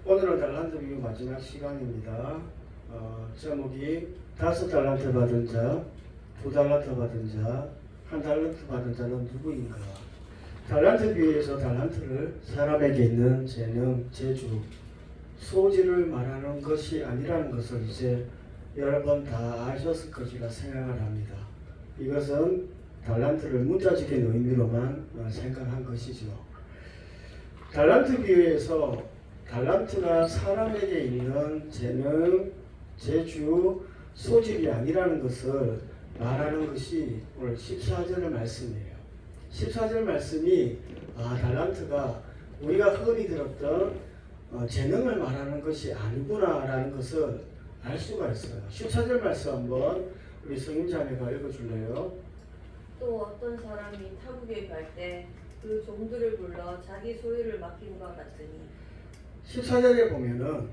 오늘은 달란트 비유 마지막 시간입니다. 제목이 5달란트 받은 자, 2달란트 받은 자, 1달란트 받은 자는 누구인가? 달란트 비유에서 달란트를 사람에게 있는 재능, 재주, 소질을 말하는 것이 아니라는 것을 이제 여러분 다 아셨을 것이라 생각을 합니다. 이것은 달란트를 문자적인 의미로만 생각한 것이죠. 달란트 비유에서 달란트가 사람에게 있는 재능, 재주, 소질이 아니라는 것을 말하는 것이 오늘 14절 말씀이에요. 14절 말씀이 달란트가 우리가 흔히 들었던 재능을 말하는 것이 아니구나 라는 것을 알 수가 있어요. 14절 말씀 한번 우리 성임자매가 읽어줄래요? 또 어떤 사람이 타국에 갈 때 그 종들을 불러 자기 소유를 맡김과 같으니 14절에 보면은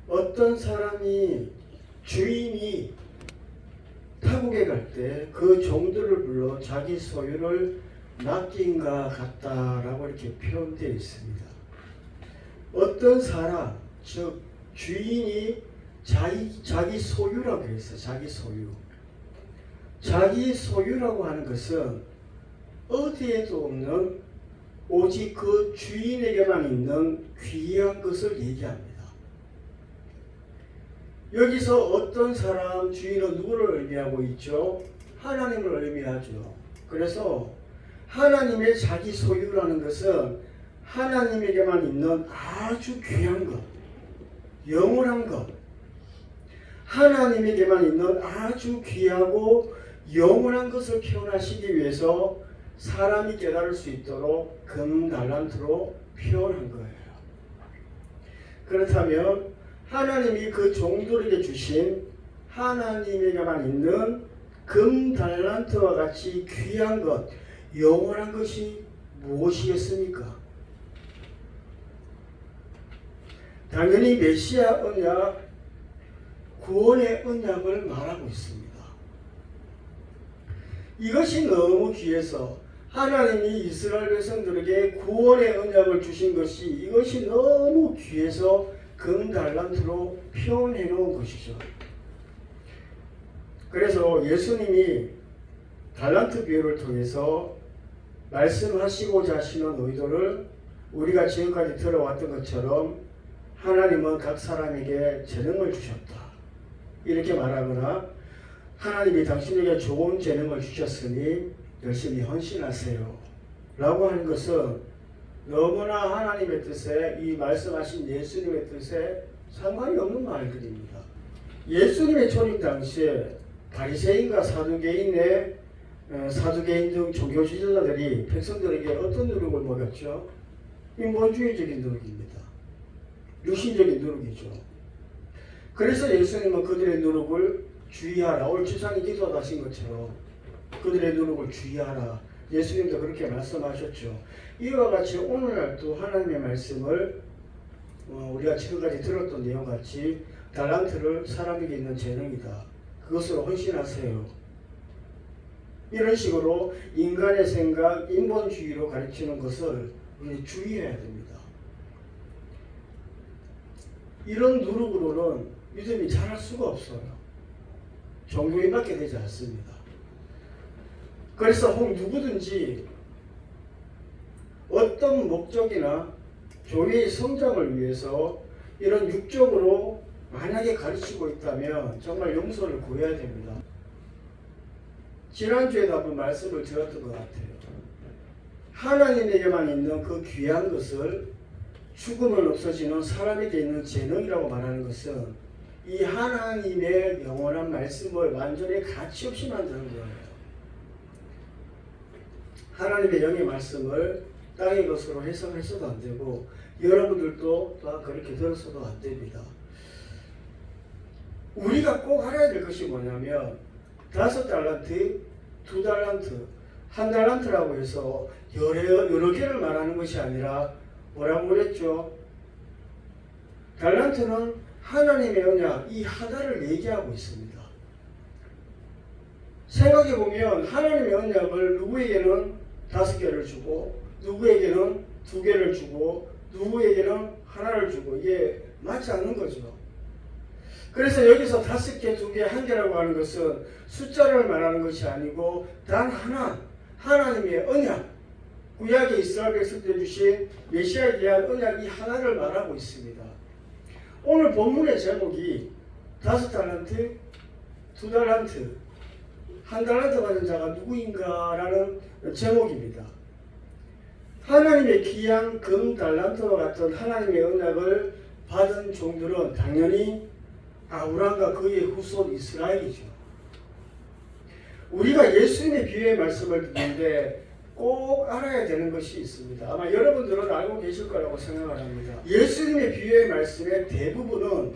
어떤 사람이 주인이 타국에 갈 때 그 종들을 불러 자기 소유를 맡긴과 같다라고 이렇게 표현되어 있습니다. 어떤 사람, 즉 주인이 자기 소유라고 했어요. 자기 소유. 자기 소유라고 하는 것은 어디에도 없는 오직 그 주인에게만 있는 귀한 것을 얘기합니다. 여기서 어떤 사람, 주인은 누구를 의미하고 있죠? 하나님을 의미하죠. 그래서 하나님의 자기 소유라는 것은 하나님에게만 있는 아주 귀한 것, 영원한 것, 하나님에게만 있는 아주 귀하고 영원한 것을 표현하시기 위해서 사람이 깨달을 수 있도록 금달란트로 표현한 거예요. 그렇다면 하나님이 그 종들에게 주신 하나님에게만 있는 금달란트와 같이 귀한 것, 영원한 것이 무엇이겠습니까? 당연히 메시아 언약, 구원의 언약을 말하고 있습니다. 이것이 너무 귀해서 하나님이 이스라엘 백성들에게 구원의 언약을 주신 것이 이것이 너무 귀해서 금달란트로 표현해 놓은 것이죠. 그래서 예수님이 달란트 비유를 통해서 말씀하시고자 하시는 의도를 우리가 지금까지 들어왔던 것처럼 하나님은 각 사람에게 재능을 주셨다. 이렇게 말하거나 하나님이 당신에게 좋은 재능을 주셨으니 열심히 헌신하세요 라고 하는 것은 너무나 하나님의 뜻에 이 말씀하신 예수님의 뜻에 상관이 없는 말들입니다. 예수님의 초림 당시에 바리새인과 사두개인 등 종교 지도자들이 백성들에게 어떤 누룩을 먹였죠? 인본주의적인 누룩입니다. 육신적인 누룩이죠. 그래서 예수님은 그들의 누룩을 주의하라. 오늘 지상이 기도하신 것처럼 그들의 누룩을 주의하라. 예수님도 그렇게 말씀하셨죠. 이와 같이 오늘날도 하나님의 말씀을 우리가 지금까지 들었던 내용같이 달란트를 사람에게 있는 재능이다. 그것으로 헌신하세요. 이런 식으로 인간의 생각, 인본주의로 가르치는 것을 우리 주의해야 됩니다. 이런 누룩으로는 믿음이 자랄 수가 없어요. 종교인밖에 되지 않습니다. 그래서 누구든지 어떤 목적이나 교회의 성장을 위해서 이런 육적으로 만약에 가르치고 있다면 정말 용서를 구해야 됩니다. 지난주에도 한번 말씀을 드렸던 것 같아요. 하나님에게만 있는 그 귀한 것을 죽으면 없어지는 사람에게 있는 재능이라고 말하는 것은 이 하나님의 영원한 말씀을 완전히 가치없이 만드는 거예요. 하나님의 영의 말씀을 땅의 것으로 해석해서도 안 되고 여러분들도 또한 그렇게 들었어도 안 됩니다. 우리가 꼭 알아야 될 것이 뭐냐면 5달란트, 2달란트, 1달란트라고 해서 여러 개를 말하는 것이 아니라 뭐라고 그랬죠? 달란트는 하나님의 언약, 이 하나를 얘기하고 있습니다. 생각해보면 하나님의 언약을 누구에게는 5개를 주고 누구에게는 2개를 주고 누구에게는 하나를 주고 이게 맞지 않는 거죠. 그래서 여기서 5개, 2개, 1개라고 하는 것은 숫자를 말하는 것이 아니고 단 하나, 하나님의 언약, 구약의 이스라엘 백성들에 주신 메시아에 대한 언약 이 하나를 말하고 있습니다. 오늘 본문의 제목이 5달란트, 2달란트, 1달란트 받은 자가 누구인가라는 제목입니다. 하나님의 귀한 금 달란트와 같은 하나님의 언약을 받은 종들은 당연히 아브라함과 그의 후손 이스라엘이죠. 우리가 예수님의 비유의 말씀을 듣는데 꼭 알아야 되는 것이 있습니다. 아마 여러분들은 알고 계실 거라고 생각을 합니다. 예수님의 비유의 말씀의 대부분은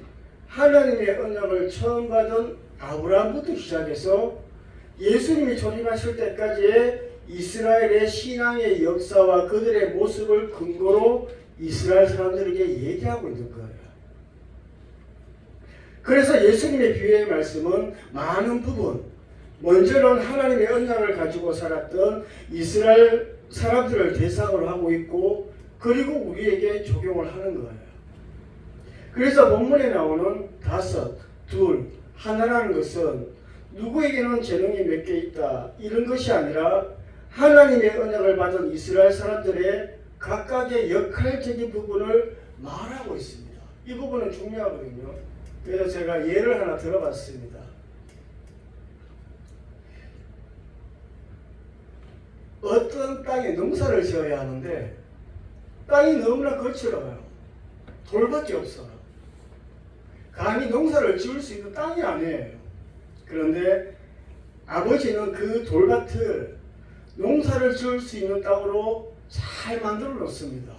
하나님의 언약을 처음 받은 아브라함부터 시작해서 예수님이 초림하실 때까지의 이스라엘의 신앙의 역사와 그들의 모습을 근거로 이스라엘 사람들에게 얘기하고 있는 거예요. 그래서 예수님의 비유의 말씀은 많은 부분, 먼저는 하나님의 언약을 가지고 살았던 이스라엘 사람들을 대상으로 하고 있고, 그리고 우리에게 적용을 하는 거예요. 그래서 본문에 나오는 5, 2, 하나라는 것은 누구에게는 재능이 몇 개 있다 이런 것이 아니라 하나님의 언약을 받은 이스라엘 사람들의 각각의 역할적인 부분을 말하고 있습니다. 이 부분은 중요하거든요. 그래서 제가 예를 하나 들어봤습니다. 어떤 땅에 농사를 지어야 하는데 땅이 너무나 거칠어요. 돌밖에 없어요. 감히 농사를 지을 수 있는 땅이 아니에요. 그런데 아버지는 그 돌밭을 농사를 지을 수 있는 땅으로 잘 만들어 놓습니다.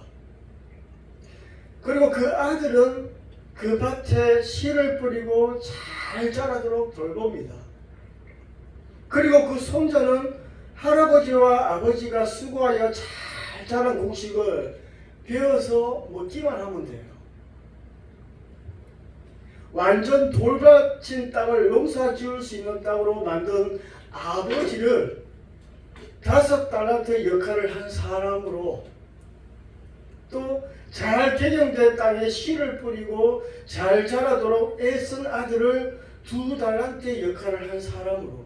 그리고 그 아들은 그 밭에 씨를 뿌리고 잘 자라도록 돌봅니다. 그리고 그 손자는 할아버지와 아버지가 수고하여 잘 자란 곡식을 베어서 먹기만 하면 돼요. 완전 돌밭인 땅을 농사 지을 수 있는 땅으로 만든 아버지를 5달란트의 역할을 한 사람으로, 또 잘 개경된 땅에 씨를 뿌리고 잘 자라도록 애쓴 아들을 2달란트의 역할을 한 사람으로,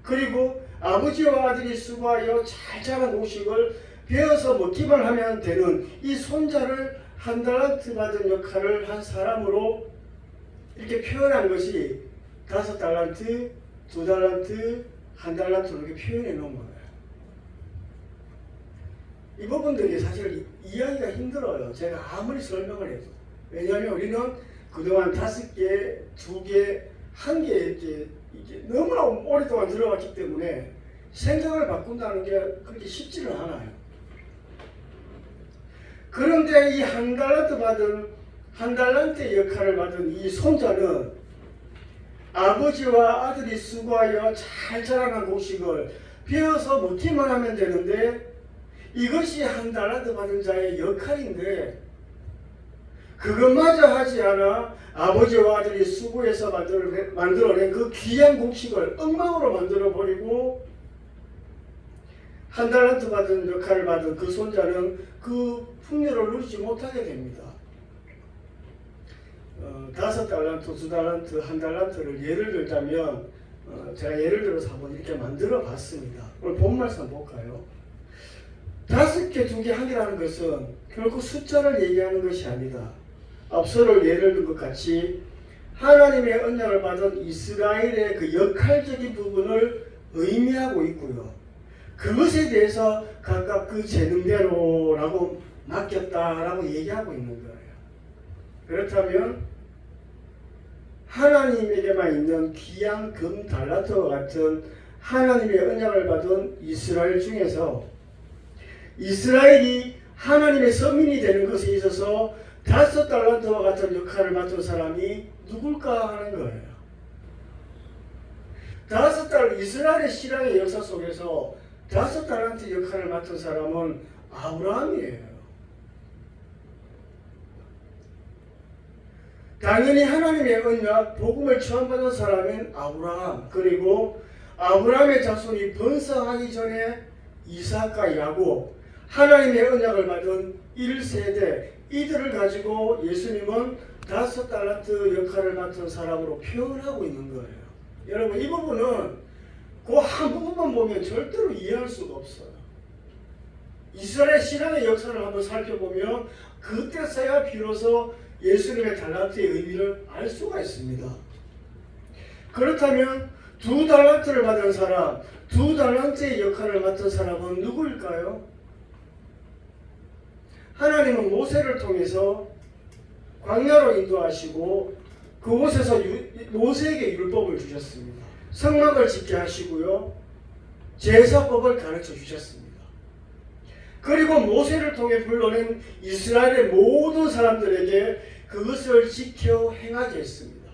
그리고 아버지와 아들이 수고하여 잘 자란 곡식을 베어서 먹기만 하면 되는 이 손자를 1달란트 받은 역할을 한 사람으로 이렇게 표현한 것이 5달란트, 2달란트, 1달란트로 이렇게 표현해 놓은 거예요. 이 부분들이 사실 이해하기가 힘들어요. 제가 아무리 설명을 해도. 왜냐하면 우리는 그동안 5개, 2개, 1개 이렇게 너무나 오랫동안 들어왔기 때문에 생각을 바꾼다는 게 그렇게 쉽지는 않아요. 그런데 이 1달란트 받은 1달란트의 역할을 받은 이 손자는 아버지와 아들이 수고하여 잘 자라난 곡식을 베어서 먹기만 하면 되는데, 이것이 1달란트 받은 자의 역할인데 그것마저 하지 않아 아버지와 아들이 수고해서 만들어낸 그 귀한 곡식을 엉망으로 만들어버리고 1달란트 받은 역할을 받은 그 손자는 그 풍요를 누리지 못하게 됩니다. 5달란트, 2달란트, 1달란트를 예를 들자면 제가 예를 들어서 한번 이렇게 만들어 봤습니다. 오늘 본 말씀 한번 볼까요? 5개, 2개, 1개라는 것은 결국 숫자를 얘기하는 것이 아니다. 앞서를 예를 든 것 같이 하나님의 언약을 받은 이스라엘의 그 역할적인 부분을 의미하고 있고요. 그것에 대해서 각각 그 재능대로라고 맡겼다라고 얘기하고 있는 거예요. 그렇다면 하나님에게만 있는 귀한 금 달란트와 같은 하나님의 언약을 받은 이스라엘 중에서 이스라엘이 하나님의 서민이 되는 것에 있어서 5달란트와 같은 역할을 맡은 사람이 누굴까 하는 거예요. 5달란트, 이스라엘의 신앙의 역사 속에서 5달란트 역할을 맡은 사람은 아브라함이에요. 당연히 하나님의 언약, 복음을 처음 받은 사람은 아브라함, 그리고 아브라함의 자손이 번성하기 전에 이삭과 야곱, 하나님의 언약을 받은 1세대 이들을 가지고 예수님은 5달란트 역할을 맡은 사람으로 표현하고 있는 거예요. 여러분 이 부분은 그 한 부분만 보면 절대로 이해할 수가 없어요. 이스라엘 신앙의 역사를 한번 살펴보면 그때서야 비로소 예수님의 달란트의 의미를 알 수가 있습니다. 그렇다면 2달란트를 받은 사람, 2달란트의 역할을 맡은 사람은 누구일까요? 하나님은 모세를 통해서 광야로 인도하시고 그곳에서 모세에게 율법을 주셨습니다. 성막을 짓게 하시고요. 제사법을 가르쳐 주셨습니다. 그리고 모세를 통해 불러낸 이스라엘의 모든 사람들에게 그것을 지켜 행하게 했습니다.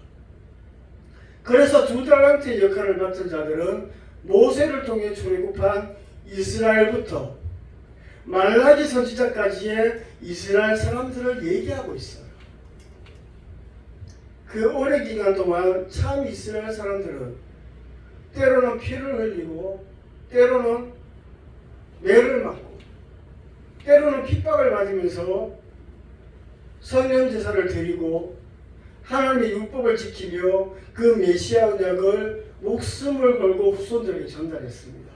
그래서 2달란트의 역할을 맡은 자들은 모세를 통해 출애굽한 이스라엘부터 말라기 선지자까지의 이스라엘 사람들을 얘기하고 있어요. 그 오랜 기간 동안 참 이스라엘 사람들은 때로는 피를 흘리고 때로는 매를 맞고 때로는 핍박을 맞으면서 성년제사를 드리고 하나님의 율법을 지키며 그 메시아 언약을 목숨을 걸고 후손들에게 전달했습니다.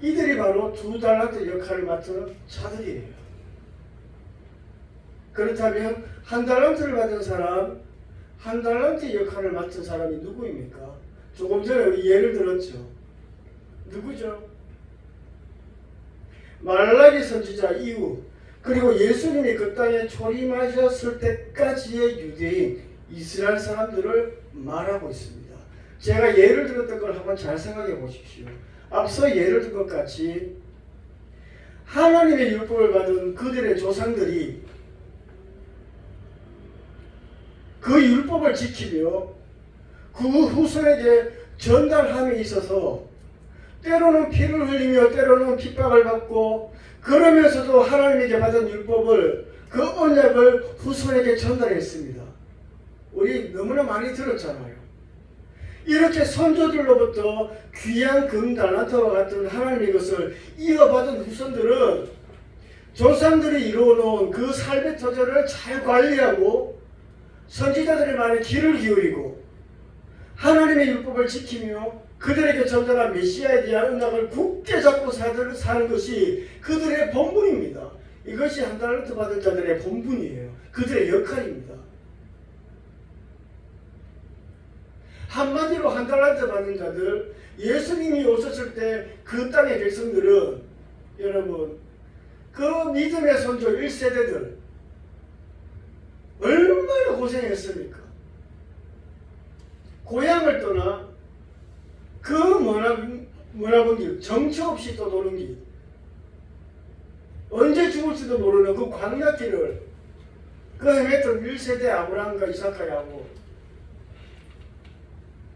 이들이 바로 2달란트 역할을 맡은 자들이에요. 그렇다면 1달란트를 받은 사람, 1달란트 역할을 맡은 사람이 누구입니까? 조금 전에 우리 예를 들었죠. 누구죠? 말라기 선지자 이후 그리고 예수님이 그 땅에 초림하셨을 때까지의 유대인 이스라엘 사람들을 말하고 있습니다. 제가 예를 들었던 걸 한번 잘 생각해 보십시오. 앞서 예를 든 것 같이 하나님의 율법을 받은 그들의 조상들이 그 율법을 지키며 그 후손에게 전달함에 있어서 때로는 피를 흘리며 때로는 핍박을 받고 그러면서도 하나님에게 받은 율법을 그 언약을 후손에게 전달했습니다. 우리 너무나 많이 들었잖아요. 이렇게 선조들로부터 귀한 금달란트와 같은 하나님의 것을 이어받은 후손들은 조상들이 이루어놓은 그 삶의 터전을 잘 관리하고 선지자들의 말에 귀를 기울이고 하나님의 율법을 지키며 그들에게 전달한 메시아에 대한 언약을 굳게 잡고 사는 것이 그들의 본분입니다. 이것이 1달란트 받은 자들의 본분이에요. 그들의 역할입니다. 한마디로 1달란트 받은 자들, 예수님이 오셨을 때 그 땅의 백성들은 여러분 그 믿음의 선조 1세대들 얼마나 고생했습니까? 고향을 떠나 그 머나먼 길, 정처 없이 떠도는 길, 언제 죽을지도 모르는 그 광야길을 그 헤맸던 1세대 아브라함과 이삭하고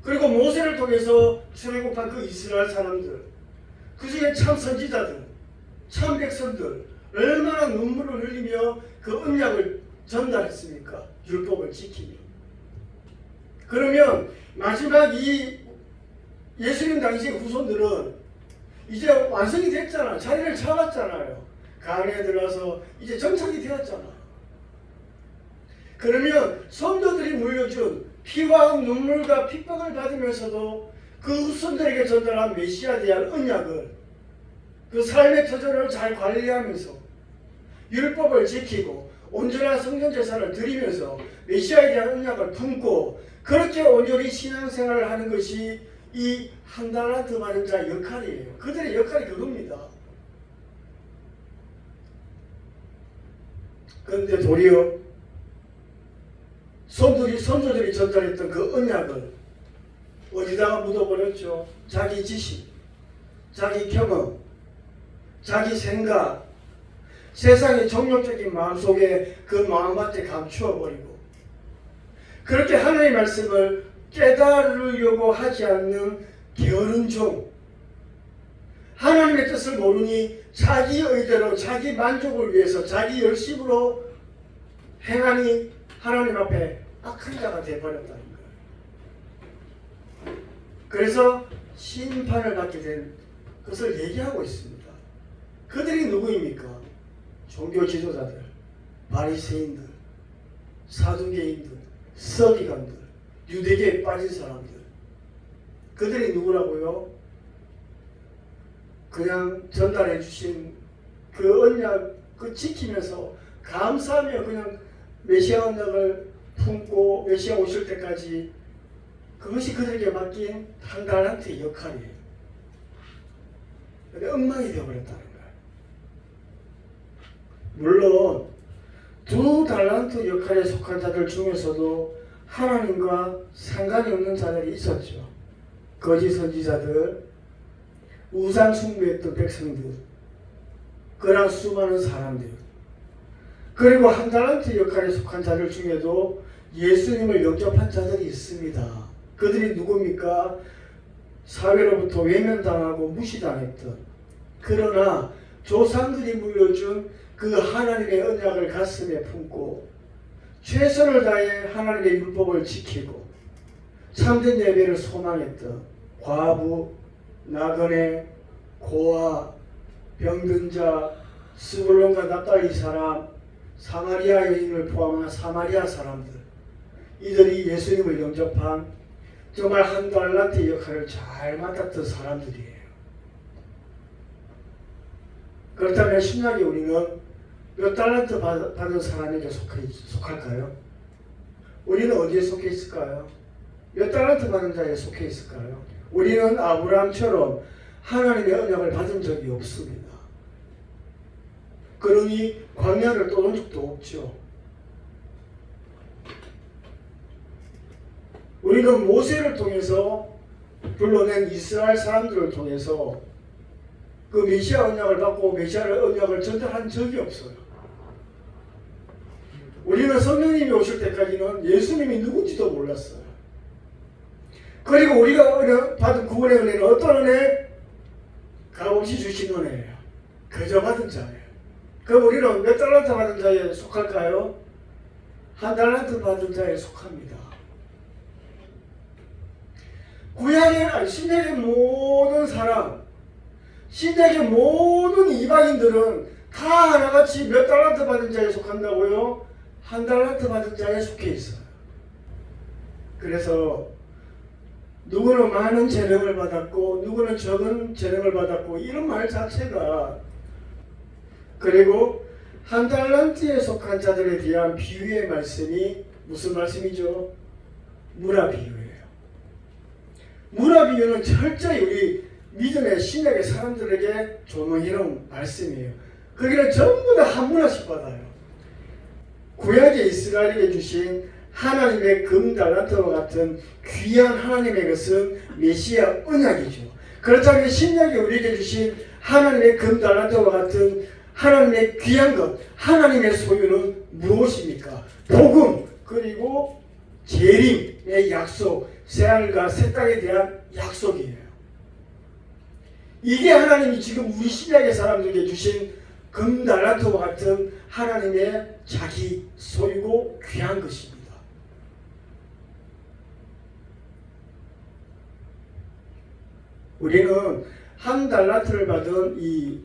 그리고 모세를 통해서 출애굽한 그 이스라엘 사람들, 그 중에 참 선지자들, 참 백성들 얼마나 눈물을 흘리며 그 언약을 전달했습니까? 율법을 지키며. 그러면 마지막 이 예수님 당시의 후손들은 이제 완성이 됐잖아. 자리를 잡았잖아요. 강에 들어가서 이제 정착이 되었잖아. 그러면 선조들이 물려준 피와 눈물과 핍박을 받으면서도 그 후손들에게 전달한 메시아에 대한 언약을 그 삶의 터전을 잘 관리하면서 율법을 지키고 온전한 성전제사를 드리면서 메시아에 대한 언약을 품고 그렇게 온전히 신앙생활을 하는 것이 이 1달란트 받은 자의 역할이에요. 그들의 역할이 그겁니다. 그런데 도리어 선조들이 전달했던 그 언약을 어디다가 묻어버렸죠? 자기 지식, 자기 경험, 자기 생각, 세상의 정욕적인 마음속에 그 마음밭에 감추어버리고 그렇게 하나님의 말씀을 깨달으려고 하지 않는 게으른 종, 하나님의 뜻을 모르니 자기 의대로 자기 만족을 위해서 자기 열심으로 행하니 하나님 앞에 악한 자가 되어버렸다는 거예요. 그래서 심판을 받게 된 것을 얘기하고 있습니다. 그들이 누구입니까? 종교 지도자들, 바리새인들, 사두개인들, 서기관들, 유대계에 빠진 사람들. 그들이 누구라고요? 그냥 전달해 주신 그 언약 그 지키면서 감사하며 그냥 메시아 언약을 품고 메시아 오실 때까지 그것이 그들에게 맡긴 한 달란트의 역할이에요. 근데 엉망이 되어버렸다는 거예요. 물론 2달란트 역할에 속한 자들 중에서도 하나님과 상관이 없는 자들이 있었죠. 거짓 선지자들, 우상 숭배했던 백성들, 그러나 수많은 사람들, 그리고 1달란트 역할에 속한 자들 중에도 예수님을 영접한 자들이 있습니다. 그들이 누굽니까? 사회로부터 외면당하고 무시당했던, 그러나 조상들이 물려준 그 하나님의 언약을 가슴에 품고 최선을 다해 하나님의 율법을 지키고 참된 예배를 소망했던 과부, 나그네, 고아, 병든 자, 스불론과 납달리 사람, 사마리아 여인을 포함한 사마리아 사람들, 이들이 예수님을 영접한 정말 1달란트 역할을 잘 맡았던 사람들이에요. 그렇다면 신약에 우리는 몇 달란트 받은 사람에게 속할까요? 우리는 어디에 속해 있을까요? 몇 달란트 받은 자에 속해 있을까요? 우리는 아브라함처럼 하나님의 언약을 받은 적이 없습니다. 그러니 광야를 떠돈 적도 없죠. 우리는 모세를 통해서 불러낸 이스라엘 사람들을 통해서 그 메시아 언약을 받고 메시아 언약을 전달한 적이 없어요. 우리는 성령님이 오실 때까지는 예수님이 누군지도 몰랐어요. 그리고 우리가 받은 구원의 은혜는 어떤 은혜? 값없이 주신 은혜예요. 그저 받은 자예요. 그럼 우리는 몇 달란트 받은 자에 속할까요? 1달란트 받은 자에 속합니다. 신약의 모든 사람, 신약의 모든 이방인들은 다 하나같이 몇 달란트 받은 자에 속한다고요? 1달란트 받은 자에 속해 있어요. 그래서 누구는 많은 재능을 받았고 누구는 적은 재능을 받았고 이런 말 자체가, 그리고 1달란트에 속한 자들에 대한 비유의 말씀이 무슨 말씀이죠? 문화 비유예요. 문화 비유는 철저히 우리 믿음의 신약의 사람들에게 조명해놓은 말씀이에요. 거기는 전부 다 한 문화씩 받아요. 구약의 이스라엘에게 주신 하나님의 금달란트와 같은 귀한 하나님의 것은 메시아 언약이죠. 그렇다면 신약이 우리에게 주신 하나님의 금달란트와 같은 하나님의 귀한 것, 하나님의 소유는 무엇입니까? 복음, 그리고 재림의 약속, 새하늘과 새 땅에 대한 약속이에요. 이게 하나님이 지금 우리 신약의 사람들에게 주신 금달란트와 같은 하나님의 자기 소유고 귀한 것입니다. 우리는 1달란트를 받은 이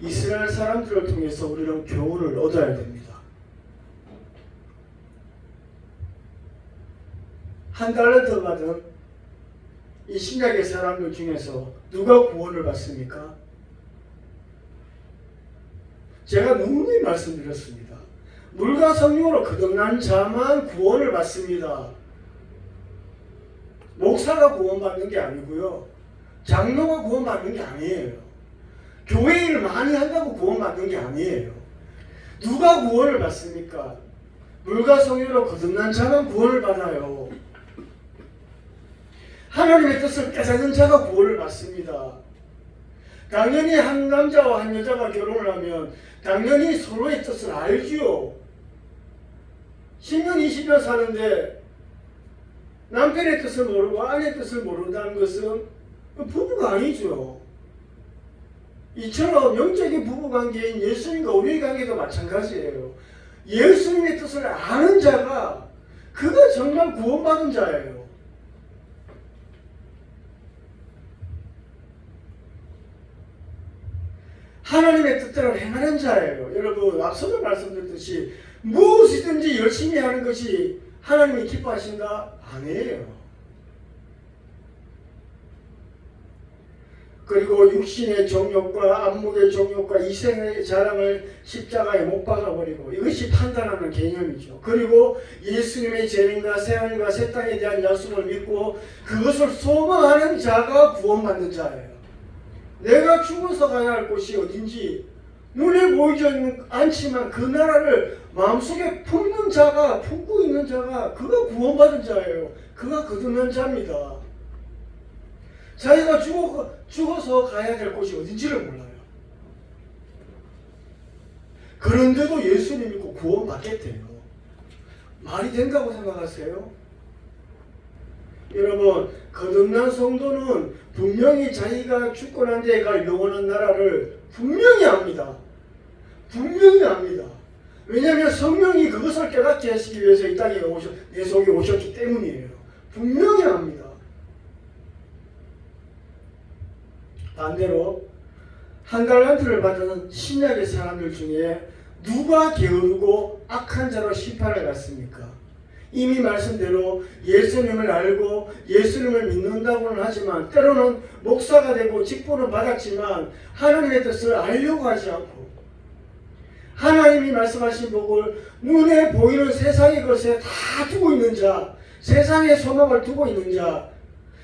이스라엘 사람들을 통해서 우리는 교훈을 얻어야 됩니다. 1달란트 받은 이 신약의 사람들 중에서 누가 구원을 받습니까? 제가 누누이 말씀드렸습니다. 물과 성령으로 거듭난 자만 구원을 받습니다. 목사가 구원받는 게 아니고요. 장로가 구원받는 게 아니에요. 교회 일을 많이 한다고 구원받는 게 아니에요. 누가 구원을 받습니까? 물과 성령으로 거듭난 자만 구원을 받아요. 하나님의 뜻을 깨닫는 자가 구원을 받습니다. 당연히 한 남자와 한 여자가 결혼을 하면 당연히 서로의 뜻을 알지요. 10년, 20년 사는데 남편의 뜻을 모르고 아내의 뜻을 모른다는 것은 부부가 아니죠. 이처럼 영적인 부부관계인 예수님과 우리의 관계도 마찬가지예요. 예수님의 뜻을 아는 자가 그가 정말 구원받은 자예요. 하나님의 뜻대로 행하는 자예요. 여러분 앞서도 말씀드렸듯이 무엇이든지 열심히 하는 것이 하나님이 기뻐하신다? 아니에요. 그리고 육신의 정욕과 안목의 정욕과 이생의 자랑을 십자가에 못 박아버리고 이것이 판단하는 개념이죠. 그리고 예수님의 재림과 새하늘과 새 땅에 대한 약속을 믿고 그것을 소망하는 자가 구원받는 자예요. 내가 죽어서 가야 할 곳이 어딘지 눈에 보이지 않지만 그 나라를 마음속에 품는 자가, 품고 있는 자가 그가 구원받은 자예요. 그가 거듭난 자입니다. 자기가 죽어서 가야 될 곳이 어딘지를 몰라요. 그런데도 예수님 믿고 구원받겠대요. 말이 된다고 생각하세요? 여러분, 거듭난 성도는 분명히 자기가 죽고 난 뒤에 갈 영원한 나라를 분명히 압니다. 분명히 압니다. 왜냐하면 성령이 그것을 깨닫게 하시기 위해서 이 땅에 내 속에 오셨기 때문이에요. 분명히 압니다. 반대로 한 달란트를 받은 신약의 사람들 중에 누가 게으르고 악한 자로 심판을 받습니까? 이미 말씀대로 예수님을 알고 예수님을 믿는다고는 하지만 때로는 목사가 되고 직분을 받았지만 하나님의 뜻을 알려고 하지 않고 하나님이 말씀하신 복을 눈에 보이는 세상의 것에 다 두고 있는 자, 세상의 소망을 두고 있는 자,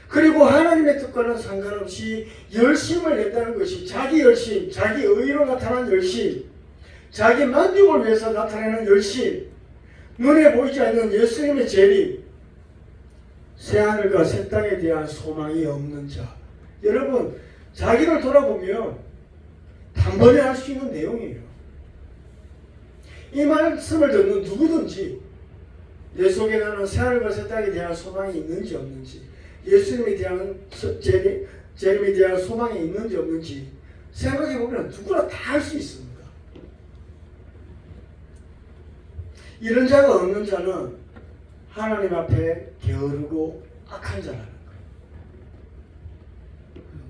그리고 하나님의 뜻과는 상관없이 열심을 낸다는 것이 자기 열심, 자기 의로 나타난 열심, 자기 만족을 위해서 나타내는 열심, 눈에 보이지 않는 예수님의 재림, 새하늘과 새 땅에 대한 소망이 없는 자. 여러분, 자기를 돌아보면 단번에 알 수 있는 내용이에요. 이 말씀을 듣는 누구든지 내 속에 나는 새하늘과 새 땅에 대한 소망이 있는지 없는지, 예수님에 대한 재림에 대한 소망이 있는지 없는지 생각해 보면 누구나 다 알 수 있습니다. 이런 자가 없는 자는 하나님 앞에 게으르고 악한 자라는 거예요.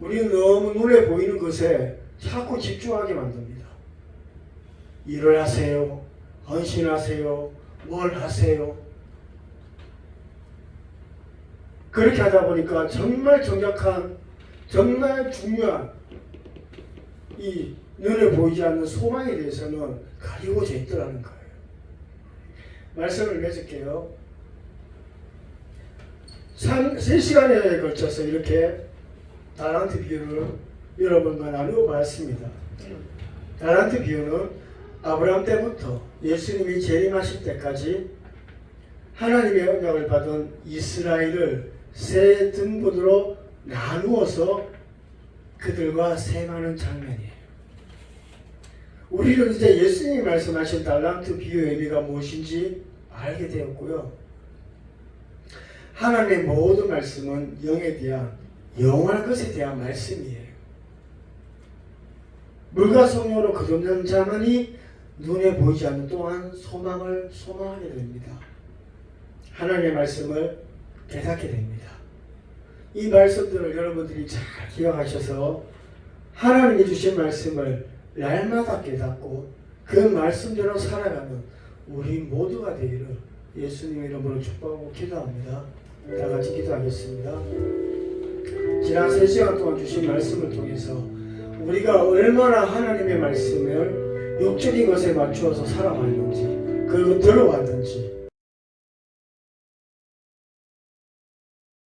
우리는 너무 눈에 보이는 것에 자꾸 집중하게 만듭니다. 일을 하세요. 헌신하세요. 뭘 하세요. 그렇게 하다 보니까 정말 정확한, 정말 중요한 이 눈에 보이지 않는 소망에 대해서는 가리워져 있더라는 거예요. 말씀을 맺을게요. 3시간에 걸쳐서 이렇게 달란트 비유를 여러분과 나누어 봤습니다. 달란트 비유는 아브라함 때부터 예수님이 재림하실 때까지 하나님의 언약을 받은 이스라엘을 세 등분으로 나누어서 그들과 셈하는 장면이에요. 우리는 이제 예수님이 말씀하신 달란트 비유의 의미가 무엇인지 알게 되었고요. 하나님의 모든 말씀은 영에 대한, 영원한 것에 대한 말씀이에요. 물과 성령으로 거듭난 자만이 눈에 보이지 않는 동안 소망을 소망하게 됩니다. 하나님의 말씀을 깨닫게 됩니다. 이 말씀들을 여러분들이 잘 기억하셔서 하나님이 주신 말씀을 날마다 깨닫고 그 말씀대로 살아가는 우리 모두가 되기를 예수님의 이름으로 축복하고 기도합니다. 다 같이 기도하겠습니다. 지난 3시간 동안 주신 말씀을 통해서 우리가 얼마나 하나님의 말씀을 육적인 것에 맞추어서 살아왔는지, 그리고 들어왔는지,